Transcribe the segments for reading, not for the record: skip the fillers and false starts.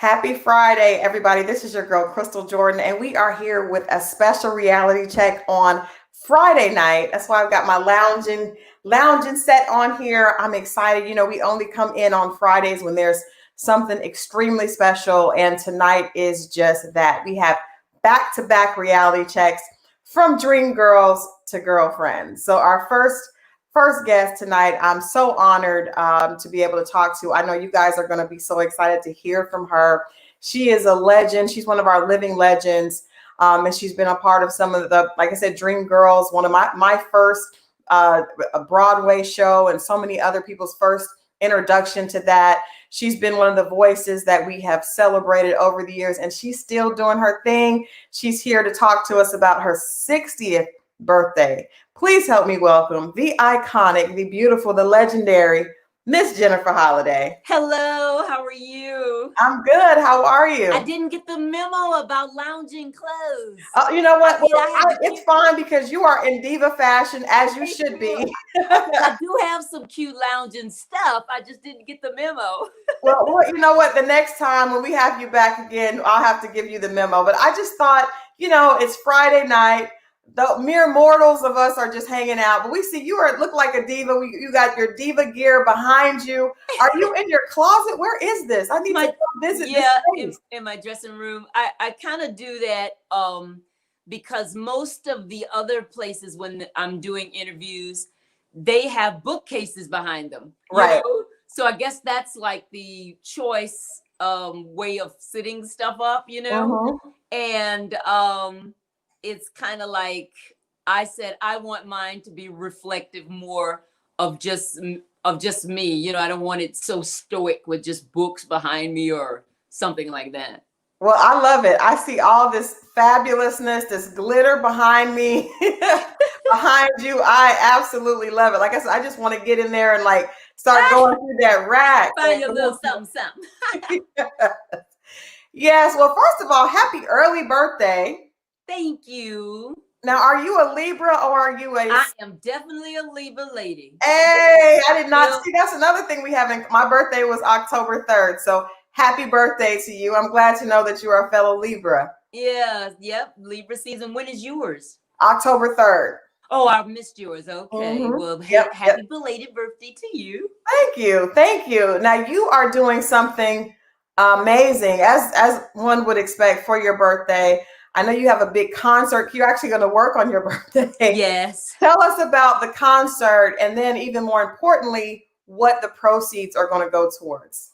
Happy Friday, everybody. This is your girl, Crystal Jordan, and we are here with a special reality check on Friday night. That's why I've got my lounging set on here. I'm excited. We only come in on Fridays when there's something extremely special, and tonight is just that. We have back-to-back reality checks from dream girls to girlfriends. So our first guest tonight, I'm so honored to be able to talk to. I know you guys are going to be so excited to hear from her. She is a legend. She's one of our living legends. And she's been a part of some of the, like I said, Dream Girls, one of my first Broadway show, and so many other people's first introduction to that. She's been one of the voices that we have celebrated over the years, and she's still doing her thing. She's here to talk to us about her 60th birthday. Please help me welcome the iconic, the beautiful, the legendary Miss Jennifer Holliday. Hello, how are you? I'm good. How are you? I didn't get the memo about lounging clothes. You know what? It's fine because you are in diva fashion, as you should be. I do have some cute lounging stuff. I just didn't get the memo. Well, you know what? The next time when we have you back again, I'll have to give you the memo. But I just thought, it's Friday night. The mere mortals of us are just hanging out, but we see you look like a diva. You got your diva gear behind you. Are you in your closet? Where is this? I need to visit this place. In my dressing room. I kind of do that because most of the other places when I'm doing interviews, they have bookcases behind them. Right. So I guess that's like the choice way of sitting stuff up, and it's kind of like I said, I want mine to be reflective more of just me. I don't want it so stoic with just books behind me or something like that. Well, I love it. I see all this fabulousness, this glitter behind me, behind you. I absolutely love it. Like I said, I just want to get in there and start going through that rack. Find your little something. Yes. Well, first of all, happy early birthday. Thank you. Now, are you a Libra or are you I am definitely a Libra lady. Hey, I did not see. That's another thing we haven't. My birthday was October 3rd. So happy birthday to you. I'm glad to know that you are a fellow Libra. Yeah. Yep. Libra season. When is yours? October 3rd. Oh, I missed yours. Okay. Mm-hmm. Well, happy belated birthday to you. Thank you. Thank you. Now you are doing something amazing, as one would expect for your birthday. I know you have a big concert. You're actually going to work on your birthday. Yes. Tell us about the concert, and then even more importantly, what the proceeds are going to go towards.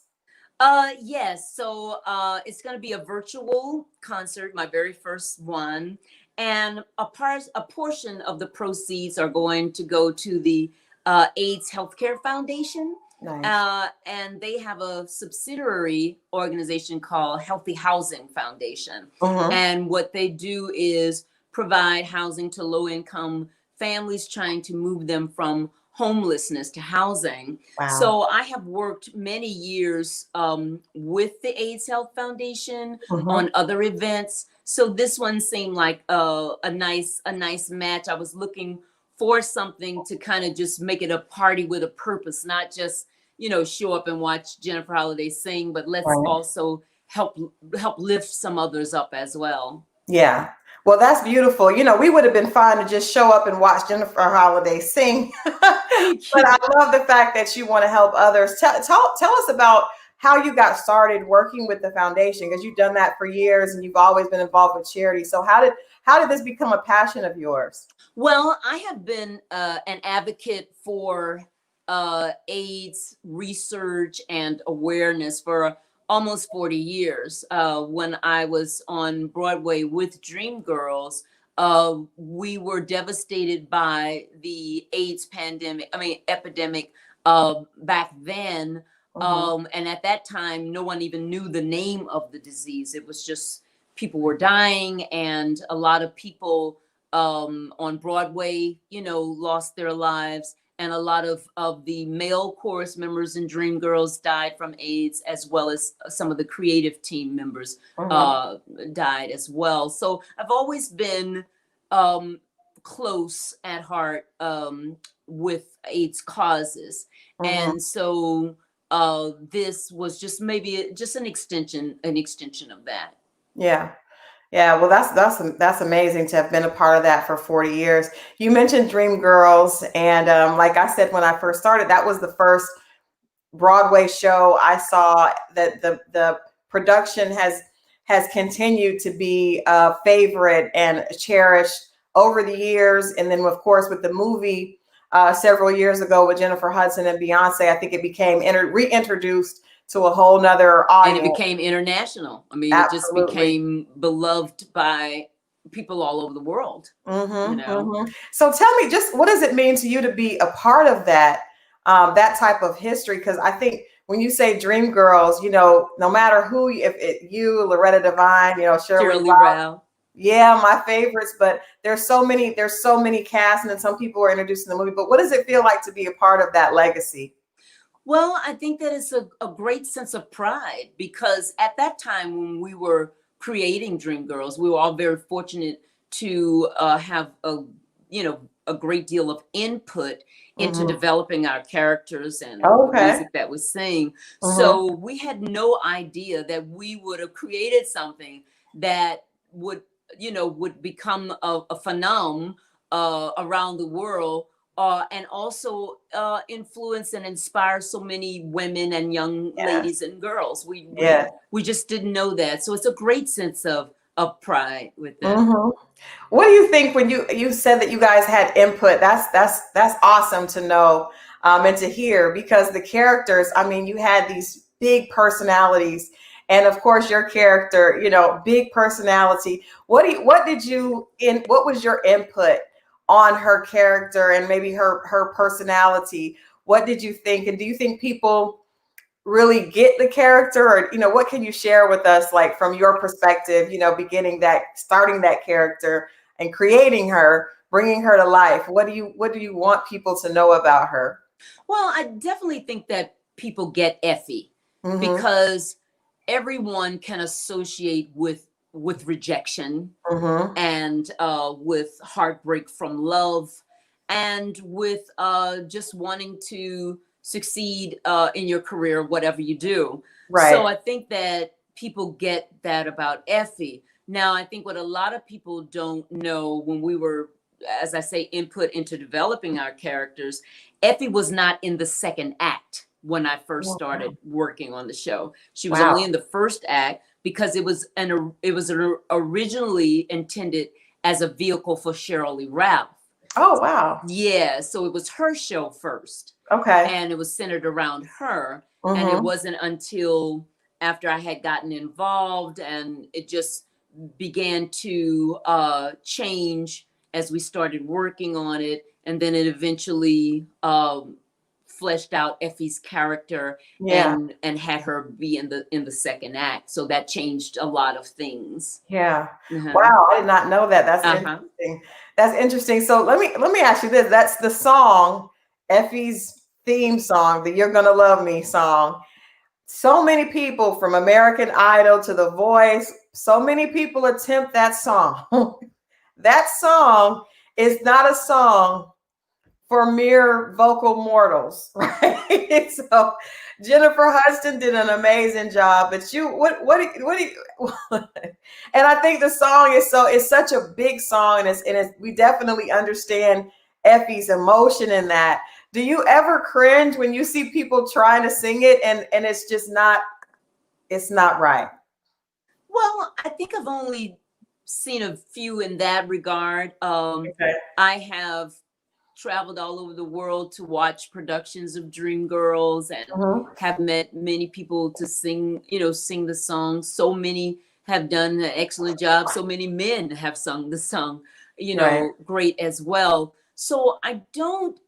Yes. So it's going to be a virtual concert, my very first one. And a portion of the proceeds are going to go to the AIDS Healthcare Foundation. Nice. And they have a subsidiary organization called Healthy Housing Foundation. Mm-hmm. And what they do is provide housing to low-income families trying to move them from homelessness to housing. Wow. So I have worked many years with the AIDS Health Foundation on other events. So this one seemed like a nice match. I was looking for something to kind of just make it a party with a purpose, not just, show up and watch Jennifer Holliday sing, but let's also help lift some others up as well. Yeah. Well, that's beautiful. We would have been fine to just show up and watch Jennifer Holliday sing. But I love the fact that you want to help others. Tell us about how you got started working with the foundation, because you've done that for years and you've always been involved with charity. So how did this become a passion of yours? Well, I have been an advocate for AIDS research and awareness for almost 40 years. When I was on Broadway with Dreamgirls, we were devastated by the AIDS epidemic back then. And at that time, no one even knew the name of the disease. It was just people were dying, and a lot of people on Broadway, lost their lives. And a lot of the male chorus members in Dreamgirls died from AIDS, as well as some of the creative team members died as well. So I've always been close at heart with AIDS causes. And so this was just maybe just an extension of that. Yeah. Yeah, well, that's amazing to have been a part of that for 40 years. You mentioned Dream Girls, and like I said when I first started, that was the first Broadway show I saw. That the production has continued to be a favorite and cherished over the years. And then, of course, with the movie several years ago with Jennifer Hudson and Beyonce, I think it became reintroduced to a whole nother And it audience. became international. I mean, it just Absolutely. became beloved by people all over the world. Mm-hmm, You know. mm-hmm. So tell me, just what does it mean to you to be a part of that, that type of history? Because I think when you say Dream Girls, you know, no matter who, if it, you, Loretta Devine, you know, Shirley Ralph, Rao. yeah, my favorites. But there's so many casts, and then some people are introduced in the movie. But what does it feel like to be a part of that legacy? Well, I think that it's a great sense of pride, because at that time when we were creating Dream Girls, we were all very fortunate to have a great deal of input into Mm-hmm. developing our characters and the Okay. music that we sang. Mm-hmm. So we had no idea that we would have created something that would become a phenomenon around the world, and also influence and inspire so many women and young ladies and girls. We just didn't know that. So it's a great sense of pride with that. Mm-hmm. What do you think when you said that you guys had input? That's awesome to know, and to hear, because the characters, I mean, you had these big personalities, and of course your character, you know, big personality. What was your input on her character and maybe her personality? What did you think? And do you think people really get the character, or, you know, what can you share with us, like from your perspective, you know, starting that character and creating her, bringing her to life? What do you want people to know about her? Well, I definitely think that people get Effie, Mm-hmm. because everyone can associate with rejection, Mm-hmm. and with heartbreak from love, and with just wanting to succeed in your career, whatever you do. Right. So I think that people get that about Effie. Now, I think what a lot of people don't know, when we were, as I say, input into developing our characters, Effie was not in the second act when I first started working on the show. She was only in the first act, because it was originally intended as a vehicle for Shirley Ralph. Oh, wow. Yeah, so it was her show first. Okay. And it was centered around her. Mm-hmm. And it wasn't until after I had gotten involved and it just began to change as we started working on it. And then it eventually fleshed out Effie's character, and had her be in the second act. So that changed a lot of things. Yeah. Uh-huh. Wow, I did not know that. That's interesting. That's interesting. So let me ask you this. That's the song, Effie's theme song, the You're Gonna Love Me song. So many people, from American Idol to The Voice, so many people attempt that song. That song is not a song for mere vocal mortals, right? So Jennifer Hudson did an amazing job, but and I think the song is such a big song, and we definitely understand Effie's emotion in that. Do you ever cringe when you see people trying to sing it and it's just not right? Well, I think I've only seen a few in that regard. Okay. I have traveled all over the world to watch productions of Dream Girls, and have met many people to sing the song. So many have done an excellent job. So many men have sung the song, great as well. So I don't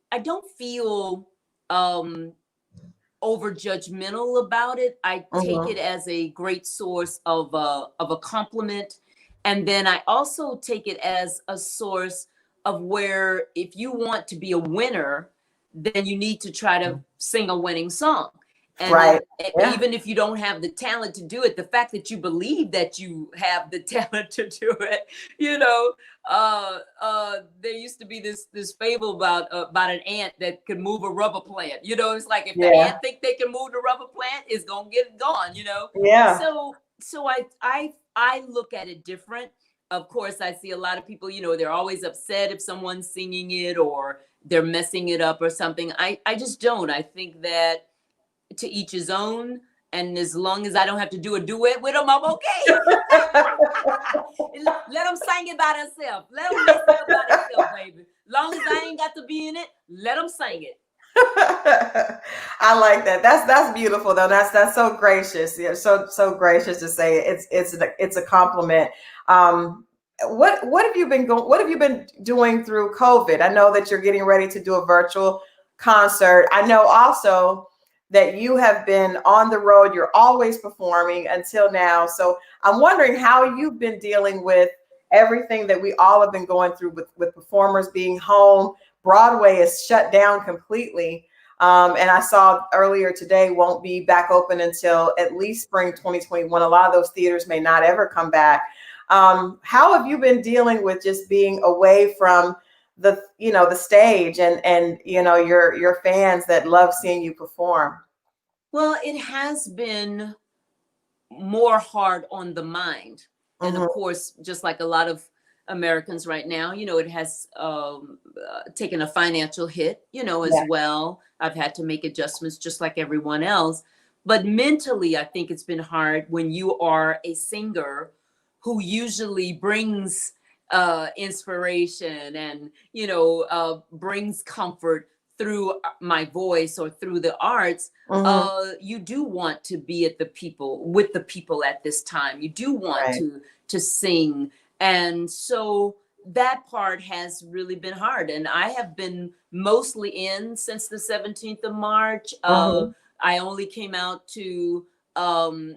feel over judgmental about it. I take it as a great source of a compliment. And then I also take it as a source of where, if you want to be a winner, then you need to try to sing a winning song. And Right. Yeah. even if you don't have the talent to do it, the fact that you believe that you have the talent to do it, you know, there used to be this fable about an ant that could move a rubber plant. You know, it's like if the Yeah. ant think they can move the rubber plant, it's gonna get it gone. You know, Yeah. so I look at it different. Of course, I see a lot of people. You know, they're always upset if someone's singing it or they're messing it up or something. I just don't. I think that to each his own. And as long as I don't have to do a duet with them, I'm okay. Let them sing it by themselves. Let them mess it up by themselves, baby. Long as I ain't got to be in it, let them sing it. I like that. That's beautiful though. That's so gracious. Yeah, so gracious to say it. It's a compliment. What have you been going? What have you been doing through COVID? I know that you're getting ready to do a virtual concert. I know also that you have been on the road. You're always performing until now. So I'm wondering how you've been dealing with everything that we all have been going through with performers being home. Broadway is shut down completely. And I saw earlier today won't be back open until at least spring 2021. A lot of those theaters may not ever come back. How have you been dealing with just being away from the stage and your fans that love seeing you perform? Well, it has been more hard on the mind. And of Hmm. course, just like a lot of Americans right now, you know, it has taken a financial hit, you know, as Yeah. well. I've had to make adjustments just like everyone else. But mentally, I think it's been hard when you are a singer who usually brings inspiration and, you know, brings comfort through my voice or through the arts. Hmm. You do want to be at the people with the people at this time. You do want Right. to sing, and so that part has really been hard. And I have been mostly in since the 17th of March. Hmm. I only came out to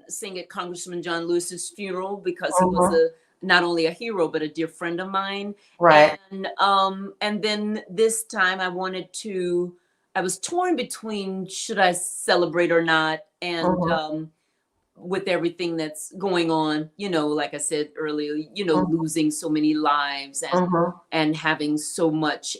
sing at Congressman John Lewis's funeral because he was Hmm. a not only a hero but a dear friend of mine. Right. And then this time I was torn between should I celebrate or not, and Hmm. with everything that's going on, you know, like I said earlier, you know, Hmm. losing so many lives Hmm. and having so much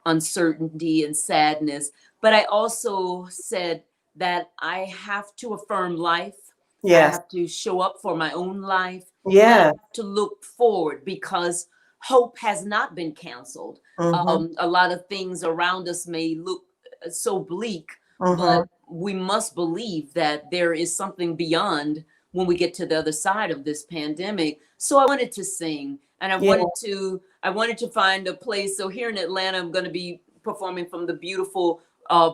uncertainty and sadness. But I also said that I have to affirm life. I Yes. have to show up for my own life, and I Yeah. have to look forward because hope has not been canceled. Hmm. A lot of things around us may look so bleak, Hmm. but we must believe that there is something beyond when we get to the other side of this pandemic. So I wanted to sing, and Yeah. I wanted to find a place. So here in Atlanta, I'm going to be performing from the beautiful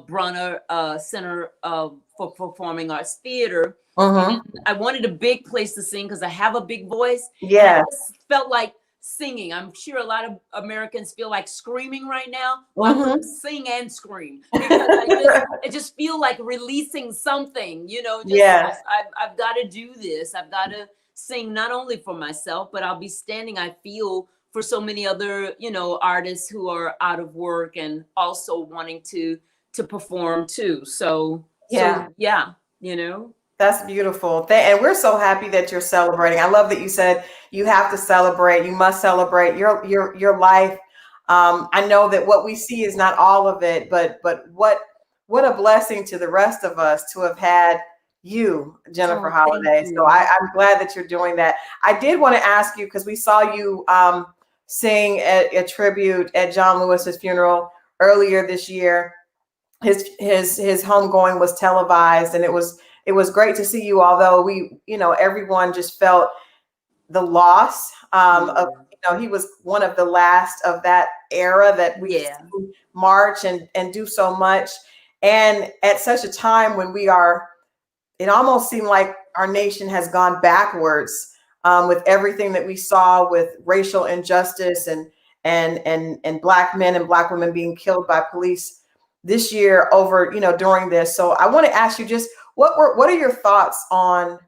Brunner Center for Performing Arts Theater. Hmm. And I wanted a big place to sing because I have a big voice, and I Yeah. just felt like singing. I'm sure a lot of Americans feel like screaming right now. Well, I'm going to Hmm. sing and scream because I just feel like releasing something, you know, just Yes. I've got to do this. I've got to sing not only for myself, but I'll be standing, I feel, for so many other, you know, artists who are out of work and also wanting to perform too. Yeah. So yeah, you know. That's beautiful. And we're so happy that you're celebrating. I love that you said you have to celebrate. You must celebrate your life. I know that what we see is not all of it, but what a blessing to the rest of us to have had you, Jennifer Oh, thank Holliday. So you. I'm glad that you're doing that. I did want to ask you because we saw you sing a tribute at John Lewis's funeral earlier this year. His homegoing was televised, and it was great to see you, although everyone just felt the loss of Yeah. he was one of the last of that era that we've Yeah. seen march and do so much, and at such a time when it almost seemed like our nation has gone backwards with everything that we saw with racial injustice and black men and black women being killed by police this year over during this. So I want to ask you just what are your thoughts on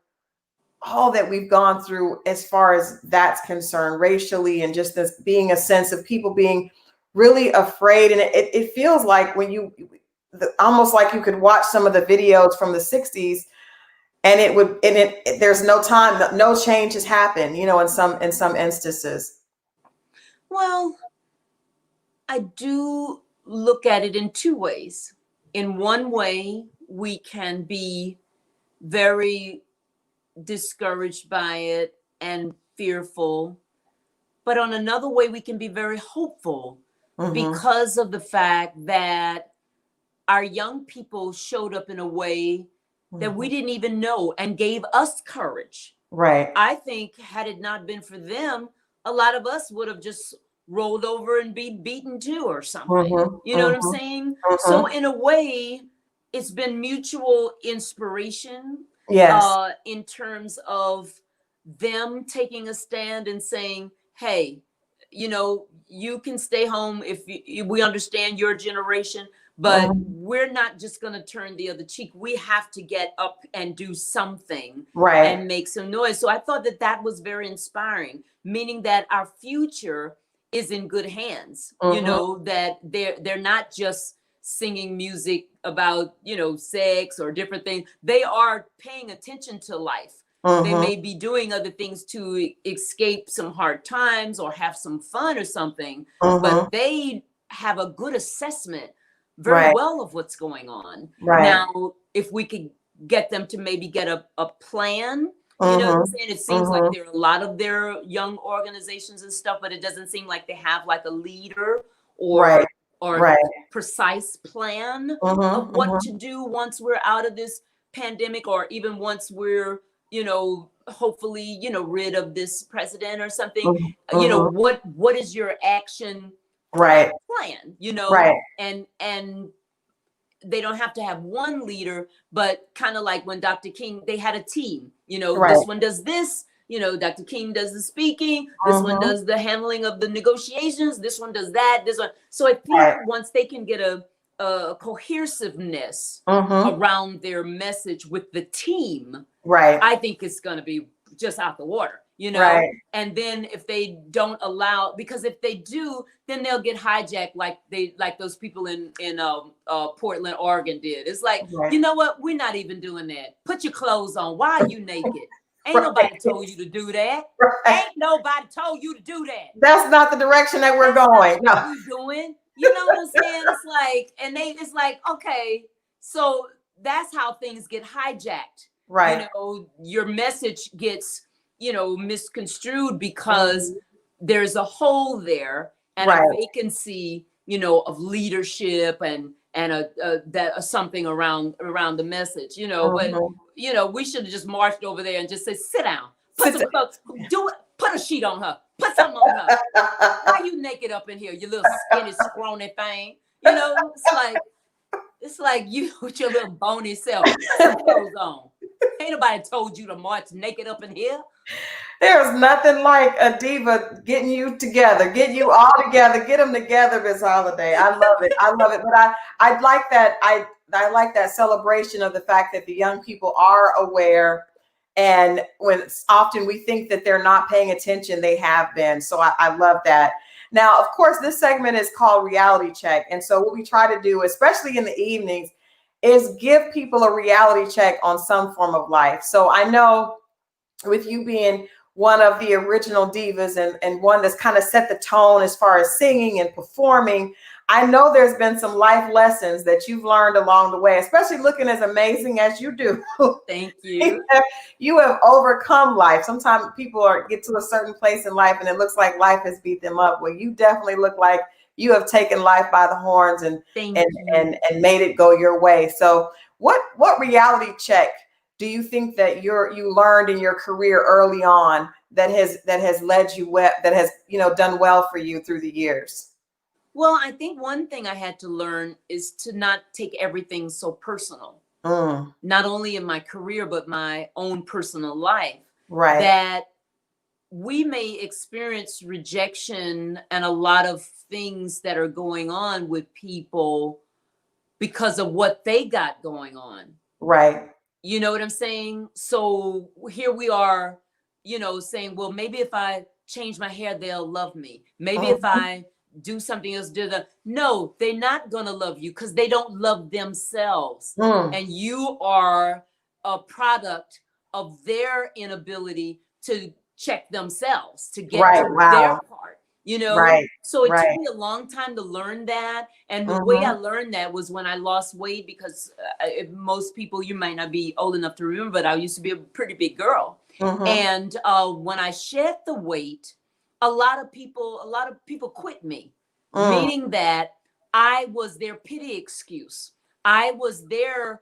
all that we've gone through as far as that's concerned racially, and just this being a sense of people being really afraid, and it feels like when almost like you could watch some of the videos from the 60s, and there's no time, no change has happened, in some instances. Well, I do look at it in two ways. In one way, we can be very discouraged by it and fearful. But on another way, we can be very hopeful Mm-hmm. because of the fact that our young people showed up in a way that we Mm-hmm. didn't even know and gave us courage. Right. I think had it not been for them, a lot of us would have just rolled over and be beaten too or something. Mm-hmm. You know what I'm Mm-hmm. saying? So Mm-hmm. in a way, it's been mutual inspiration Yes. in terms of them taking a stand and saying, hey, you can stay home if we understand your generation, but Mm-hmm. we're not just going to turn the other cheek. We have to get up and do something Right. and make some noise. So I thought that that was very inspiring, meaning that our future is in good hands. Mm-hmm. That they're not just singing music about sex or different things. They are paying attention to life. They Mm-hmm. may be doing other things to escape some hard times or have some fun or something, Mm-hmm. but they have a good assessment very Right. well of what's going on. Right. Now, if we could get them to maybe get a plan, you know what I'm Mm-hmm. saying? It seems like Mm-hmm. there are a lot of their young organizations and stuff, but it doesn't seem like they have like a leader Right. or Right. precise plan of Mm-hmm. what Mm-hmm. to do once we're out of this pandemic, or even once we're hopefully rid of this president or something. Mm-hmm. What is your action Right. plan, Right. and they don't have to have one leader, but kind of like when Dr. King, they had a team. Right. This one does this. Dr. King does the speaking. This one Mm-hmm. does the handling of the negotiations. This one does that. This one. So I think Right. once they can get a cohesiveness Mm-hmm. around their message with the team, Right. I think it's going to be just out the water, Right. And then if they don't allow, because if they do, then they'll get hijacked like those people in Portland, Oregon did. It's like, Right. you know what? We're not even doing that. Put your clothes on. Why are you naked? Ain't Right. nobody told you to do that. Right. Ain't nobody told you to do that. That's not the direction that we're That's not going. what No. we doing. You know what I'm saying? It's like, it's like, okay, so that's how things get hijacked. Right. Your message gets, misconstrued because Mm-hmm. there's a hole there and a Right. vacancy, of leadership and something around the message, but Mm-hmm. we should have just marched over there and just said, sit down, put Sit some clothes, do it, put a sheet on her, put something on her. Why down. you naked up in here, you little skinny, scrawny thing? It's like you with your little bony self. Put some clothes on. Ain't nobody told you to march naked up in here. There's nothing like a diva getting you together, getting you all together, get them together, Miss Holiday. I love it. I love it. But I like that. I like that celebration of the fact that the young people are aware. And when often we think that they're not paying attention, they have been. So I love that. Now, of course, this segment is called Reality Check. And so what we try to do, especially in the evenings, is give people a reality check on some form of life. So I know with you being one of the original divas and one that's kind of set the tone as far as singing and performing, I know there's been some life lessons that you've learned along the way, especially looking as amazing as you do. Thank you. You have overcome life. Sometimes people get to a certain place in life and it looks like life has beat them up. Well, you definitely look like you have taken life by the horns and Thank you. and made it go your way. So what reality check do you think that you learned in your career early on that has led you well, that has done well for you through the years? Well, I think one thing I had to learn is to not take everything so personal, Mm, not only in my career, but my own personal life, right. that we may experience rejection and a lot of things that are going on with people because of what they got going on. Right. You know what I'm saying? So here we are, saying, well, maybe if I change my hair, they'll love me. Maybe if Mhm. I do something else, no, they're not going to love you because they don't love themselves. Mm. And you are a product of their inability to check themselves, to get Right. to their Wow. part, you know? Right. So it took Right. me a long time to learn that. And the way I Mm-hmm. learned that was when I lost weight, because most people, you might not be old enough to remember, but I used to be a pretty big girl. Mm-hmm. And when I shed the weight, a lot of people quit me, Mm. meaning that I was their pity excuse. I was their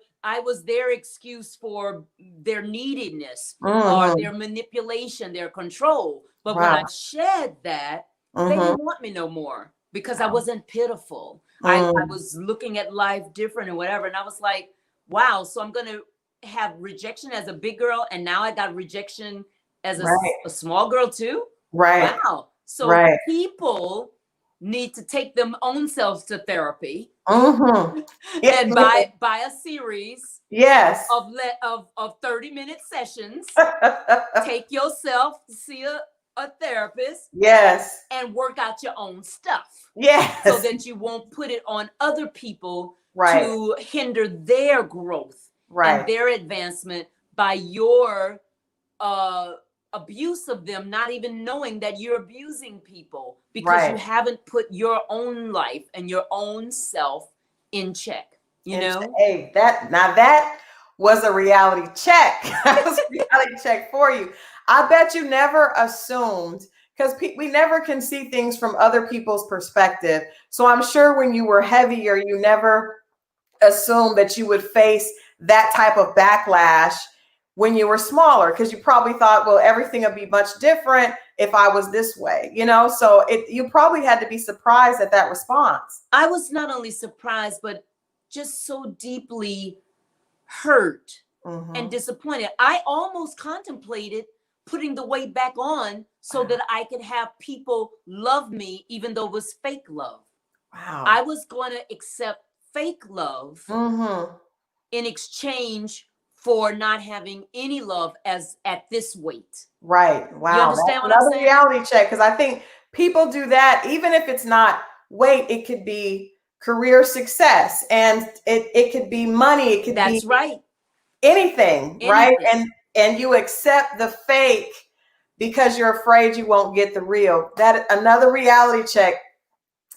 excuse for their neediness or Mm-hmm. their manipulation, their control. But when I Wow. shed that, they Mm-hmm. didn't want me no more because I wasn't pitiful. I Mm. was looking at life different and whatever. And I was like, wow, so I'm going to have rejection as a big girl. And now I got rejection as Right. a small girl too. Right. Wow. So Right. people need to take them own selves to therapy Mm-hmm. Yeah. and buy a series Yes. of 30-minute sessions. Take yourself to see a therapist Yes. and work out your own stuff Yes. so that you won't put it on other people Right. to hinder their growth and Right. their advancement by your abuse of them, not even knowing that you're abusing people because you Right. haven't put your own life and your own self in check, you And know? hey, that was a reality check. That was a reality check for you. I bet you never assumed, because we never can see things from other people's perspective. So I'm sure when you were heavier, you never assumed that you would face that type of backlash when you were smaller, because you probably thought, well, everything would be much different if I was this way, so you probably had to be surprised at that response. I was not only surprised, but just so deeply hurt and Mm-hmm. disappointed. I almost contemplated putting the weight back on so that I could have people love me, even though it was fake love. Wow. I was going to accept fake love Mm-hmm. in exchange for not having any love as at this weight. Right. Wow. You understand That's what I'm another saying? reality check, because I think people do that, even if it's not weight, it could be career success, and it could be money, it could That's be right. anything, right? Anything. And you accept the fake because you're afraid you won't get the real. That another reality check.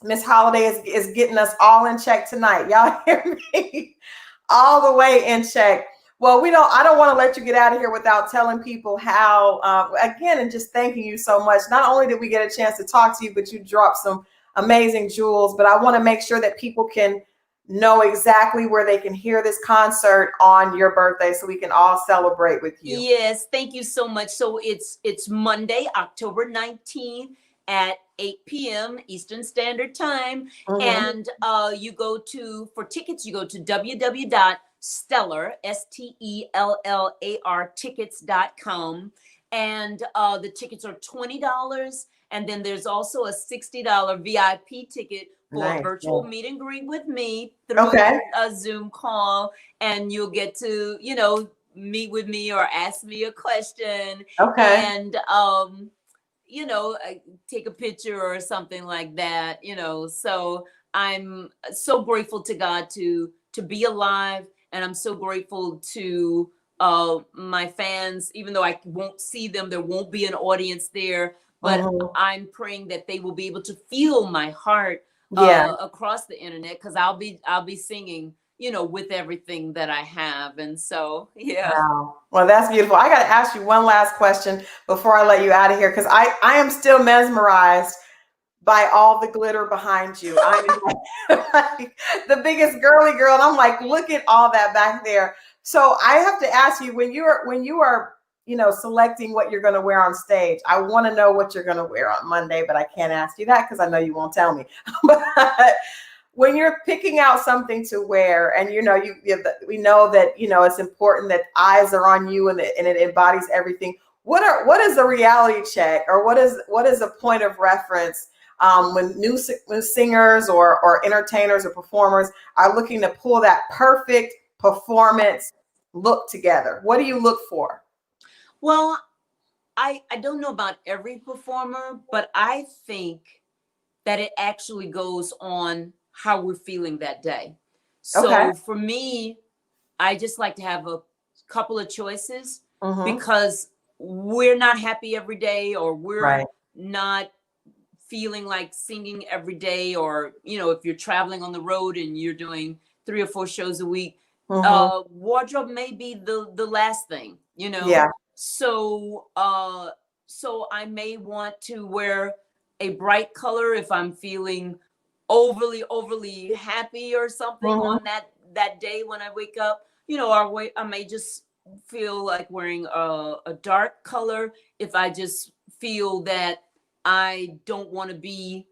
Miss Holliday is getting us all in check tonight. Y'all hear me? All the way in check. Well, I don't want to let you get out of here without telling people how, again, and just thanking you so much. Not only did we get a chance to talk to you, but you dropped some amazing jewels. But I want to make sure that people can know exactly where they can hear this concert on your birthday, so we can all celebrate with you. Yes, thank you so much. So it's Monday, October 19th at 8 p.m. Eastern Standard Time. Mm-hmm. And for tickets, you go to www.stellar, STELLAR tickets.com. And the tickets are $20. And then there's also a $60 VIP ticket for Nice. a virtual meet and greet with me through Okay. a Zoom call. And you'll get to, meet with me or ask me a question. Okay. And, take a picture or something like that, So I'm so grateful to God to be alive. And I'm so grateful to my fans, even though I won't see them, there won't be an audience there, but I'm praying that they will be able to feel my heart across the internet, because I'll be singing, with everything that I have. And so, yeah. Wow. Well, that's beautiful. I got to ask you one last question before I let you out of here, because I am still mesmerized by all the glitter behind you. I am like the biggest girly girl, and I'm like, look at all that back there. So I have to ask you, when you are selecting what you're going to wear on stage, I want to know what you're going to wear on Monday, but I can't ask you that because I know you won't tell me. But when you're picking out something to wear, and we know that it's important that eyes are on you, and it embodies everything. What is a reality check, or what is a point of reference when new singers or entertainers or performers are looking to pull that perfect performance look together? What do you look for? Well, I don't know about every performer, but I think that it actually goes on how we're feeling that day. Okay. So for me, I just like to have a couple of choices Mm-hmm. because we're not happy every day, or we're Right. not feeling like singing every day, or if you're traveling on the road and you're doing 3 or 4 shows a week, Mm-hmm. wardrobe may be the last thing. Yeah. So I may want to wear a bright color if I'm feeling overly happy or something Mm-hmm. on that day when I wake up. Or I may just feel like wearing a dark color if I just feel that I don't want to be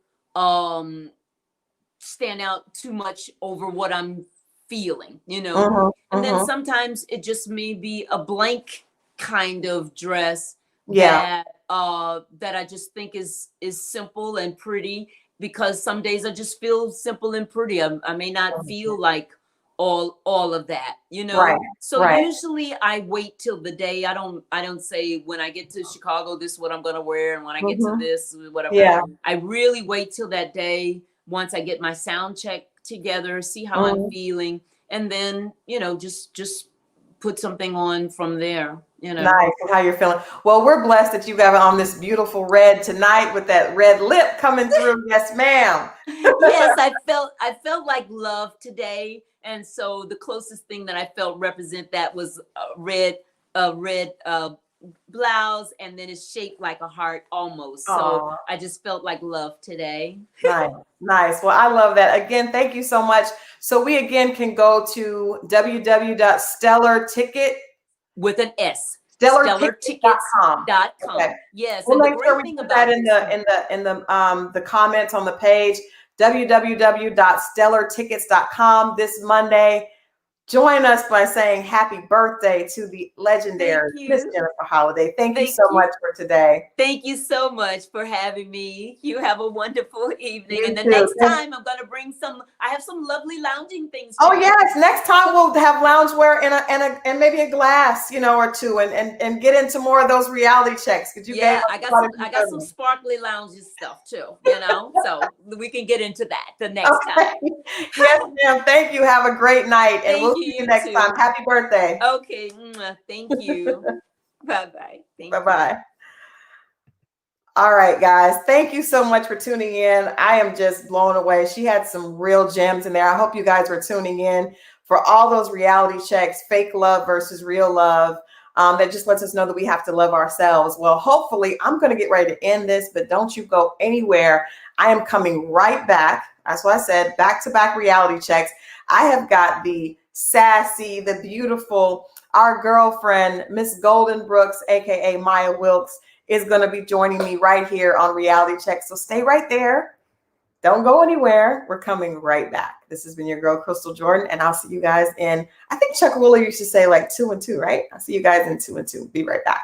stand out too much over what I'm feeling. Mm-hmm. And then Mm-hmm. sometimes it just may be a blank kind of dress Yeah. that I just think is simple and pretty, because some days I just feel simple and pretty. I may not feel like all of that. Right. So Right. usually I wait till the day. I don't say when I get to Chicago this is what I'm gonna wear, and when I get to Mm-hmm. this whatever. Yeah. I really wait till that day, once I get my sound check together, see how I'm Mm-hmm. feeling, and then just put something on from there. Nice. And how you're feeling. Well, we're blessed that you got on this beautiful red tonight with that red lip coming through. Yes, ma'am. Yes, I felt like love today, and so the closest thing that I felt represent that was a red blouse, and then it's shaped like a heart almost. So Oh, I just felt like love today. nice. Nice. Well, I love that. Again, thank you so much. So we again can go to www.stellarticket, With an S, stellarticket.com. stellartickets.com. Okay. Yes, We'll and the make sure great we thing put that about in this, the comments on the page, www.stellartickets.com. This Monday, join us by saying happy birthday to the thank legendary Miss you. Jennifer Holliday. Thank you Thank so you. much for today. Thank you so much for having me. You have a wonderful evening. You And the too. next time I'm going to I have some lovely lounging things Oh too. yes, next time we'll have loungewear and maybe a glass, or two, and get into more of those reality checks because you gave Yeah, us quite a few I got good some ones. sparkly lounges stuff too. So we can get into that the next Okay. time. Yes, ma'am. Thank you. Have a great night, and we'll Thank you, see you you next time. too. Happy birthday. Okay, thank you. Bye-bye. Bye Thank you. bye. All right, guys. Thank you so much for tuning in. I am just blown away. She had some real gems in there. I hope you guys were tuning in for all those reality checks, fake love versus real love. That just lets us know that we have to love ourselves. Well, hopefully, I'm going to get ready to end this, but don't you go anywhere. I am coming right back. That's what I said, back-to-back reality checks. I have got the sassy, the beautiful, our girlfriend, Miss Golden Brooks, aka Maya Wilkes, is going to be joining me right here on Reality Check. So stay right there. Don't go anywhere. We're coming right back. This has been your girl, Crystal Jordan, and I'll see you guys in, I think Chuck Woolery used to say like 2 and 2, right? I'll see you guys in 2 and 2. Be right back.